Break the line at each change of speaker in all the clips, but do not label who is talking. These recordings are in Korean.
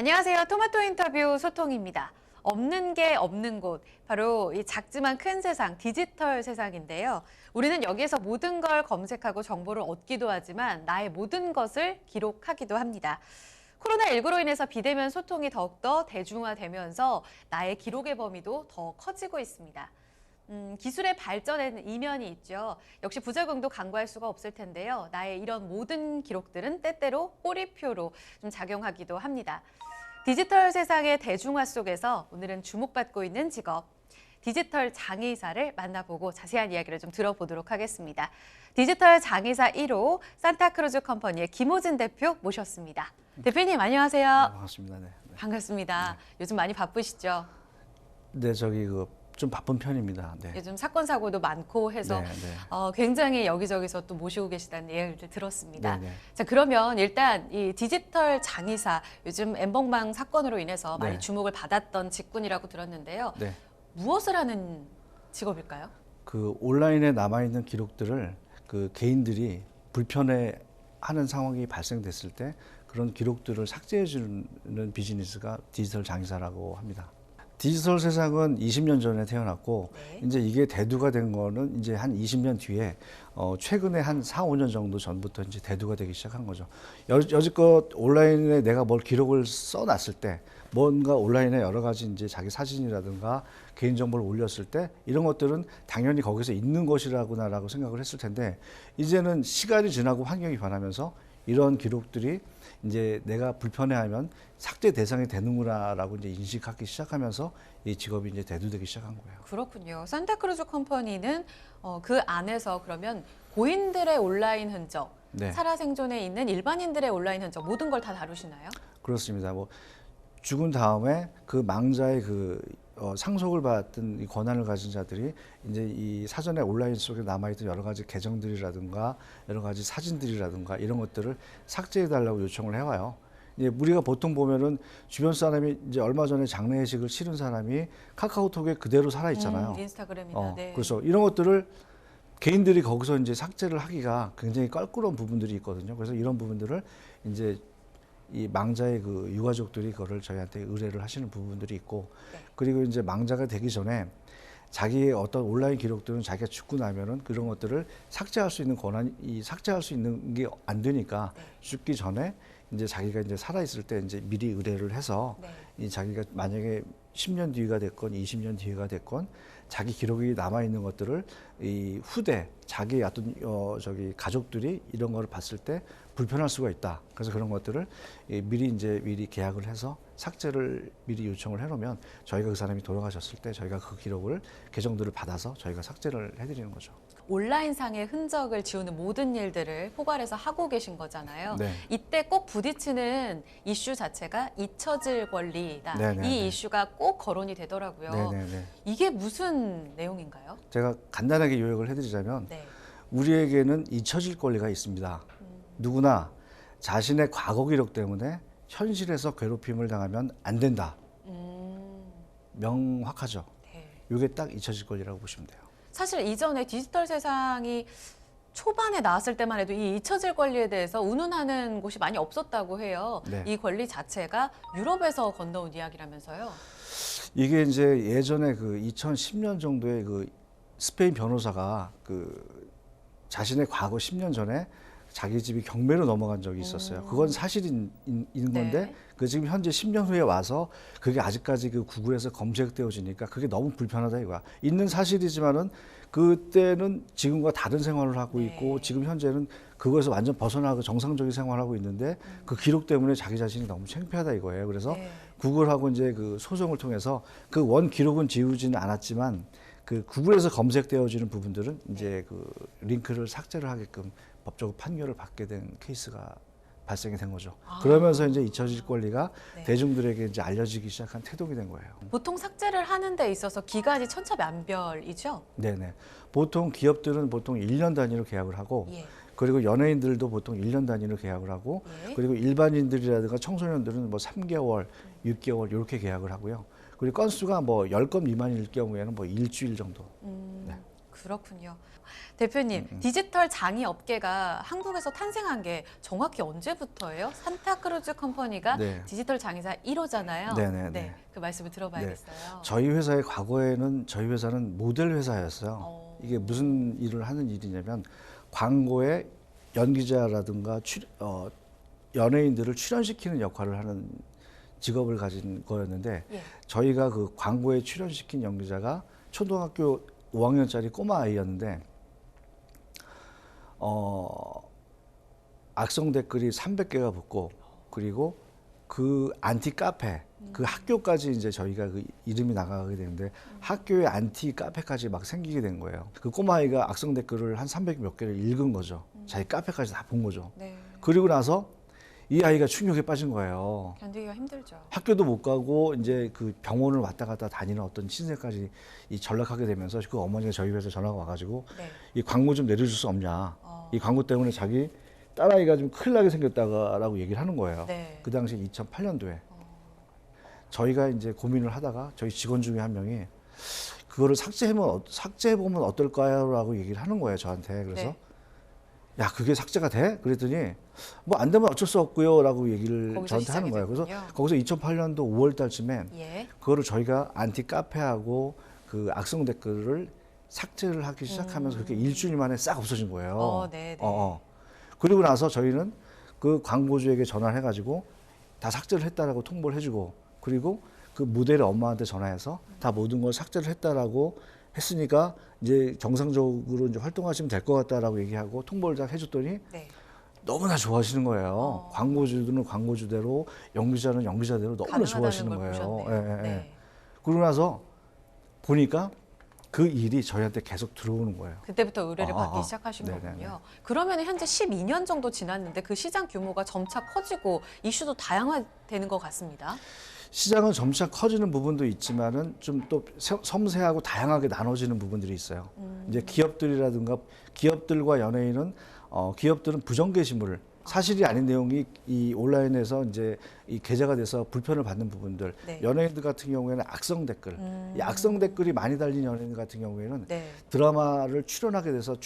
안녕하세요. 토마토 인터뷰 소통입니다. 없는 게 없는 곳, 바로 이 작지만 큰 세상, 디지털 세상인데요. 우리는 여기에서 모든 걸 검색하고 정보를 얻기도 하지만 나의 모든 것을 기록하기도 합니다. 코로나19로 인해서 비대면 소통이 더욱더 대중화되면서 나의 기록의 범위도 더 커지고 있습니다. 기술의 발전에는 이면이 있죠. 역시 부작용도 간과할 수가 없을 텐데요. 나의 이런 모든 기록들은 때때로 꼬리표로 좀 작용하기도 합니다. 디지털 세상의 대중화 속에서 오늘은 주목받고 있는 직업, 디지털 장의사를 만나보고 자세한 이야기를 좀 들어보도록 하겠습니다. 디지털 장의사 1호 산타크루즈 컴퍼니의 김호진 대표 모셨습니다. 대표님 안녕하세요.
네, 반갑습니다. 네.
반갑습니다.
네.
요즘 많이 바쁘시죠?
네, 좀 바쁜 편입니다. 네.
요즘 사건 사고도 많고 해서
네, 네.
굉장히 여기저기서 또 모시고 계시다는 이야기를 들었습니다.
네, 네.
자, 그러면 일단 이 디지털 장의사, 요즘 엠번방 사건으로 인해서 많이
네.
주목을 받았던 직군이라고 들었는데요.
네.
무엇을 하는 직업일까요?
그 온라인에 남아 있는 기록들을 그 개인들이 불편해하는 상황이 발생됐을 때 그런 기록들을 삭제해 주는 비즈니스가 디지털 장의사라고 합니다. 디지털 세상은 20년 전에 태어났고
네.
이제 이게 대두가 된 거는 이제 한 20년 뒤에 최근에 한 4, 5년 정도 전부터 이제 대두가 되기 시작한 거죠. 여지껏 온라인에 내가 뭘 기록을 써놨을 때 뭔가 온라인에 여러 가지 이제 자기 사진이라든가 개인정보를 올렸을 때 이런 것들은 당연히 거기서 있는 것이라고 생각을 했을 텐데 이제는 시간이 지나고 환경이 변하면서 이런 기록들이 이제 내가 불편해하면 삭제 대상이 되는구나라고 이제 인식하기 시작하면서 이 직업이 이제 대두되기 시작한 거예요.
그렇군요. 산타크루즈 컴퍼니는 그 안에서 그러면 고인들의 온라인 흔적,
네.
살아생존에 있는 일반인들의 온라인 흔적 모든 걸 다 다루시나요?
그렇습니다. 뭐 죽은 다음에 그 망자의 상속을 받은 이 권한을 가진 자들이 이제 이 사전에 온라인 속에 남아있던 여러 가지 계정들이라든가 여러 가지 사진들이라든가 이런 것들을 삭제해달라고 요청을 해와요. 이제 우리가 보통 보면은 주변 사람이 이제 얼마 전에 장례식을 치른 사람이 카카오톡에 그대로 살아 있잖아요.
인스타그램이나 네.
그래서 이런 것들을 개인들이 거기서 이제 삭제를 하기가 굉장히 껄끄러운 부분들이 있거든요. 그래서 이런 부분들을 이제 이 망자의 그 유가족들이 그거를 저희한테 의뢰를 하시는 부분들이 있고
네.
그리고 이제 망자가 되기 전에 자기의 어떤 온라인 기록들은 자기가 죽고 나면은 그런 것들을 삭제할 수 있는 삭제할 수 있는 게 안 되니까
네.
죽기 전에 이제 자기가 이제 살아 있을 때 이제 미리 의뢰를 해서
네.
이 자기가 만약에 10년 뒤가 됐건 20년 뒤가 됐건 자기 기록이 남아 있는 것들을 이 후대 자기 어떤 가족들이 이런 거를 봤을 때 불편할 수가 있다. 그래서 그런 것들을 미리 계약을 해서 삭제를 미리 요청을 해놓으면 저희가 그 사람이 돌아가셨을 때 저희가 그 기록을 계정들을 받아서 저희가 삭제를 해드리는 거죠.
온라인상의 흔적을 지우는 모든 일들을 포괄해서 하고 계신 거잖아요.
네.
이때 꼭 부딪히는 이슈 자체가 잊혀질 권리다.
네네네.
이 이슈가 꼭 거론이 되더라고요.
네네네.
이게 무슨 내용인가요?
제가 간단하게 요약을 해드리자면
네.
우리에게는 잊혀질 권리가 있습니다. 누구나 자신의 과거 기록 때문에 현실에서 괴롭힘을 당하면 안 된다. 명확하죠.
네.
이게 딱 잊혀질 권리라고 보시면 돼요.
사실 이전에 디지털 세상이 초반에 나왔을 때만 해도 이 잊혀질 권리에 대해서 운운하는 곳이 많이 없었다고 해요.
네.
이 권리 자체가 유럽에서 건너온 이야기라면서요.
이게 이제 예전에 그 2010년 정도에 그 스페인 변호사가 그 자신의 과거 10년 전에 자기 집이 경매로 넘어간 적이 있었어요. 그건 사실인 건데
네.
그 지금 현재 10년 후에 와서 그게 아직까지 그 구글에서 검색되어지니까 그게 너무 불편하다 이거야. 있는 사실이지만은 그때는 지금과 다른 생활을 하고
네.
있고 지금 현재는 그거에서 완전 벗어나고 정상적인 생활을 하고 있는데 그 기록 때문에 자기 자신이 너무 창피하다 이거예요. 그래서
네.
구글하고 이제 그 소송을 통해서 그 원 기록은 지우지는 않았지만 그 구글에서 검색되어지는 부분들은 이제 그 링크를 삭제를 하게끔 법적으로 판결을 받게 된 케이스가 발생이 된 거죠. 그러면서 이제 잊혀질 권리가
네.
대중들에게 이제 알려지기 시작한 태동이 된 거예요.
보통 삭제를 하는 데 있어서 기간이 천차만별이죠?
네네. 보통 기업들은 보통 1년 단위로 계약을 하고
예.
그리고 연예인들도 보통 1년 단위로 계약을 하고
예.
그리고 일반인들이라든가 청소년들은 뭐 3개월, 6개월 이렇게 계약을 하고요. 그리고 건수가 뭐 10건 미만일 경우에는 뭐 일주일 정도. 네.
그렇군요. 대표님, 디지털 장의 업계가 한국에서 탄생한 게 정확히 언제부터예요? 산타크루즈 컴퍼니가
네.
디지털 장의사 1호잖아요.
네네네.
네, 그 말씀을 들어봐야겠어요.
저희 회사의 과거에는 저희 회사는 모델 회사였어요.
어.
이게 무슨 일을 하는 일이냐면 광고에 연기자라든가 연예인들을 출연시키는 역할을 하는 직업을 가진 거였는데
예.
저희가 그 광고에 출연시킨 연기자가 초등학교 5학년짜리 꼬마 아이였는데 악성 댓글이 300개가 붙고 그리고 그 안티 카페 그 학교까지 이제 저희가 그 이름이 나가게 되는데 학교에 안티 카페까지 막 생기게 된 거예요. 그 꼬마아이가 악성 댓글을 한 300 몇 개를 읽은 거죠. 자기 카페까지 다 본 거죠.
네.
그리고 나서 이 아이가 충격에 빠진 거예요.
견디기가 힘들죠.
학교도 못 가고 이제 그 병원을 왔다 갔다 다니는 어떤 신세까지 전락하게 되면서 그 어머니가 저희 회사에 전화가 와가지고
네.
이 광고 좀 내려줄 수 없냐. 이 광고 때문에 자기 딸아이가 좀 큰일 나게 생겼다라고 얘기를 하는 거예요.
네.
그 당시 2008년도에. 저희가 이제 고민을 하다가 저희 직원 중에 한 명이 그거를 삭제해보면 어떨까요? 라고 얘기를 하는 거예요, 저한테. 그래서
네.
야, 그게 삭제가 돼? 그랬더니 뭐 안 되면 어쩔 수 없고요. 라고 얘기를
거기서
저한테 하는 거예요. 그래서
시작이 됐군요.
거기서 2008년도 5월 달쯤에
예.
그거를 저희가 안티 카페하고 그 악성 댓글을 삭제를 하기 시작하면서 그렇게 일주일 만에 싹 없어진 거예요.
네네.
그리고 나서 저희는 그 광고주에게 전화를 해가지고 다 삭제를 했다라고 통보를 해주고 그리고 그 모델의 엄마한테 전화해서 다 모든 걸 삭제를 했다라고 했으니까 이제 정상적으로 이제 활동하시면 될 것 같다라고 얘기하고 통보를 딱 해줬더니
네.
너무나 좋아하시는 거예요. 광고주들은 광고주대로, 연기자는 연기자대로 너무나
가능하다는
좋아하시는
걸
거예요.
보셨네요. 네.
그러고 나서 보니까 그 일이 저희한테 계속 들어오는 거예요.
그때부터 의뢰를 받기 시작하신
네네네.
거군요. 그러면 현재 12년 정도 지났는데 그 시장 규모가 점차 커지고 이슈도 다양화되는 것 같습니다.
시장은 점차 커지는 부분도 있지만은 좀 또 섬세하고 다양하게 나눠지는 부분들이 있어요. 이제 기업들과 연예인은 기업들은 부정 게시물을 사실이 아닌 내용이 이 온라인에서 이제 이 게재가 돼서 불편을 받는 부분들.
네.
연예인들 같은 경우에는 악성 댓글. 이 악성 댓글이 많이 달린 연예인 같은 경우에는
네.
드라마를 출연해서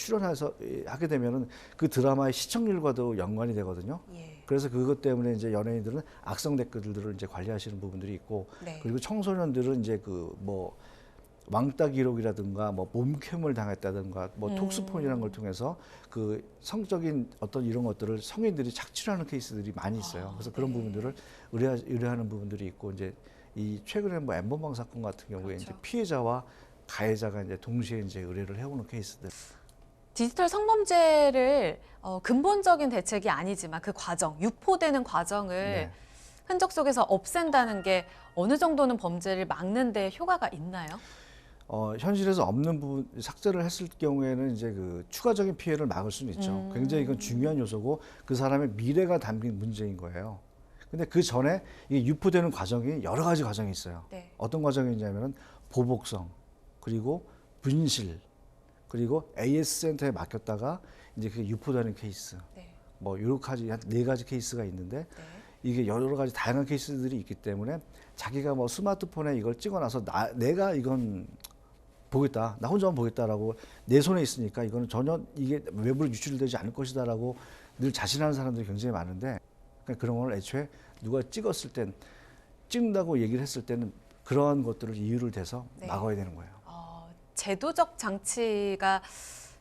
하게 되면은 그 드라마의 시청률과도 연관이 되거든요.
예.
그래서 그것 때문에 이제 연예인들은 악성 댓글들을 이제 관리하시는 부분들이 있고
네.
그리고 청소년들은 이제 그 뭐 왕따 기록이라든가 뭐 몸캠을 당했다든가 뭐 톡스폰이라는 걸 통해서 그 성적인 어떤 이런 것들을 성인들이 착취하는 케이스들이 많이 있어요. 그래서 그런 부분들을 의뢰하는 부분들이 있고 이제 이 최근에 뭐 엠번방 사건 같은 경우에
그렇죠.
이제 피해자와 가해자가 이제 동시에 이제 의뢰를 해오는 케이스들.
디지털 성범죄를 근본적인 대책이 아니지만 그 과정, 유포되는 과정을
네.
흔적 속에서 없앤다는 게 어느 정도는 범죄를 막는 데 효과가 있나요?
현실에서 없는 부분 삭제를 했을 경우에는 이제 그 추가적인 피해를 막을 수는 있죠. 굉장히 이건 중요한 요소고 그 사람의 미래가 담긴 문제인 거예요. 근데 그 전에 이게 유포되는 과정이 여러 가지 과정이 있어요.
네.
어떤 과정이냐면은 보복성, 그리고 분실, 그리고 AS 센터에 맡겼다가 이제 그게 유포되는 케이스.
네.
뭐 여러 가지 한 4가지 케이스가 있는데
네.
이게 여러 가지 다양한 케이스들이 있기 때문에 자기가 뭐 스마트폰에 이걸 찍어놔서 내가 이건 보겠다, 나 혼자만 보겠다라고 내 손에 있으니까 이거는 전혀 이게 외부로 유출되지 않을 것이다라고 늘 자신하는 사람들이 굉장히 많은데 그러니까 그런 걸 애초에 누가 찍는다고 얘기를 했을 때는 그러한 것들을 이유를 대서
네.
막아야 되는 거예요.
제도적 장치가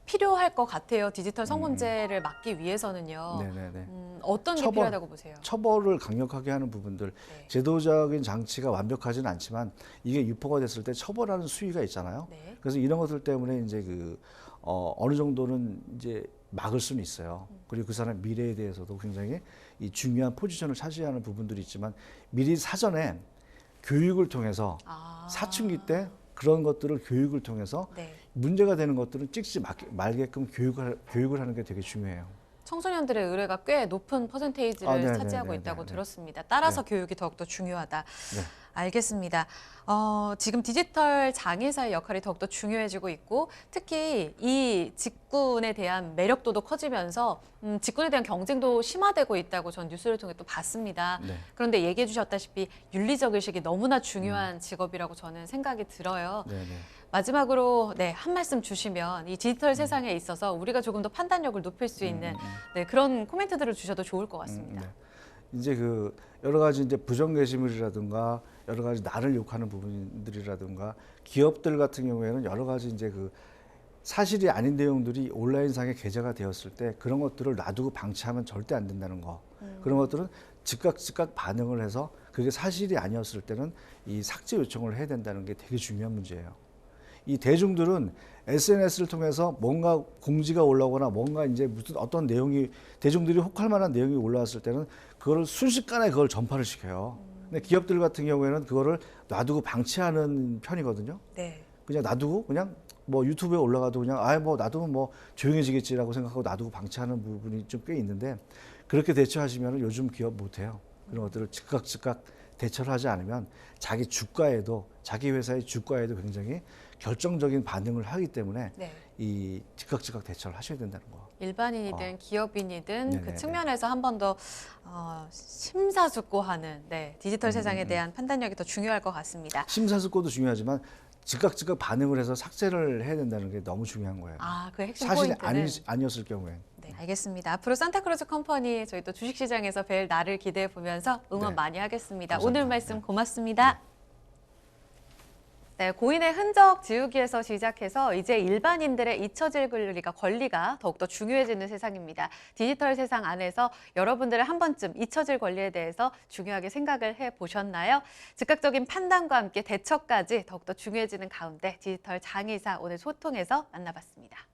필요할 것 같아요. 디지털 성범죄를 막기 위해서는요.
네네네.
어떤 게
처벌.
필요하다고 보세요?
처벌을 강력하게 하는 부분들,
네.
제도적인 장치가 완벽하지는 않지만 이게 유포가 됐을 때 처벌하는 수위가 있잖아요.
네.
그래서 이런 것들 때문에 이제 어느 정도는 이제 막을 수는 있어요. 그리고 그 사람 미래에 대해서도 굉장히 이 중요한 포지션을 차지하는 부분들이 있지만 미리 사전에 교육을 통해서 사춘기 때 그런 것들을 교육을 통해서
네.
문제가 되는 것들은 찍지 말게끔 교육을 하는 게 되게 중요해요.
청소년들의 의뢰가 꽤 높은 퍼센테이지를
네네네네.
차지하고 있다고 들었습니다. 따라서
네.
교육이 더욱더 중요하다.
네.
알겠습니다. 지금 디지털 장애사의 역할이 더욱더 중요해지고 있고 특히 이 직군에 대한 매력도도 커지면서 직군에 대한 경쟁도 심화되고 있다고 전 뉴스를 통해 또 봤습니다.
네.
그런데 얘기해 주셨다시피 윤리적 의식이 너무나 중요한 직업이라고 저는 생각이 들어요.
네네.
마지막으로 네, 한 말씀 주시면 이 디지털 세상에 있어서 우리가 조금 더 판단력을 높일 수 있는 네, 그런 코멘트들을 주셔도 좋을 것 같습니다.
네. 이제 그 여러 가지 이제 부정 게시물이라든가 여러 가지 나를 욕하는 부분들이라든가 기업들 같은 경우에는 여러 가지 이제 그 사실이 아닌 내용들이 온라인상에 게재가 되었을 때 그런 것들을 놔두고 방치하면 절대 안 된다는 거. 그런 것들은 즉각 반응을 해서 그게 사실이 아니었을 때는 이 삭제 요청을 해야 된다는 게 되게 중요한 문제예요. 이 대중들은 SNS를 통해서 뭔가 공지가 올라오거나 뭔가 이제 무슨 어떤 내용이 대중들이 혹할 만한 내용이 올라왔을 때는 그거를 순식간에 그걸 전파를 시켜요. 근데 기업들 같은 경우에는 그거를 놔두고 방치하는 편이거든요.
네.
그냥 놔두고 그냥 뭐 유튜브에 올라가도 그냥 뭐 놔두면 뭐 조용해지겠지라고 생각하고 놔두고 방치하는 부분이 좀 꽤 있는데 그렇게 대처하시면 요즘 기업 못해요. 그런 것들을 즉각 대처를 하지 않으면 자기 주가에도 자기 회사의 주가에도 굉장히 결정적인 반응을 하기 때문에
네.
이 즉각 대처를 하셔야 된다는 거.
일반인이든 기업인이든 그
네네네.
측면에서 한 번 더 심사숙고하는 네, 디지털 세상에 대한 판단력이 더 중요할 것 같습니다.
심사숙고도 중요하지만 즉각 반응을 해서 삭제를 해야 된다는 게 너무 중요한 거예요.
그 핵심
사실이
포인트는
아니었을 경우엔.
네, 알겠습니다. 앞으로 산타크루즈 컴퍼니 저희 또 주식시장에서 뵐 날을 기대해 보면서 응원
네.
많이 하겠습니다.
감사합니다.
오늘 말씀 고맙습니다. 네, 고인의 흔적 지우기에서 시작해서 이제 일반인들의 잊혀질 권리가 더욱더 중요해지는 세상입니다. 디지털 세상 안에서 여러분들은 한 번쯤 잊혀질 권리에 대해서 중요하게 생각을 해보셨나요? 즉각적인 판단과 함께 대처까지 더욱더 중요해지는 가운데 디지털 장의사 오늘 소통에서 만나봤습니다.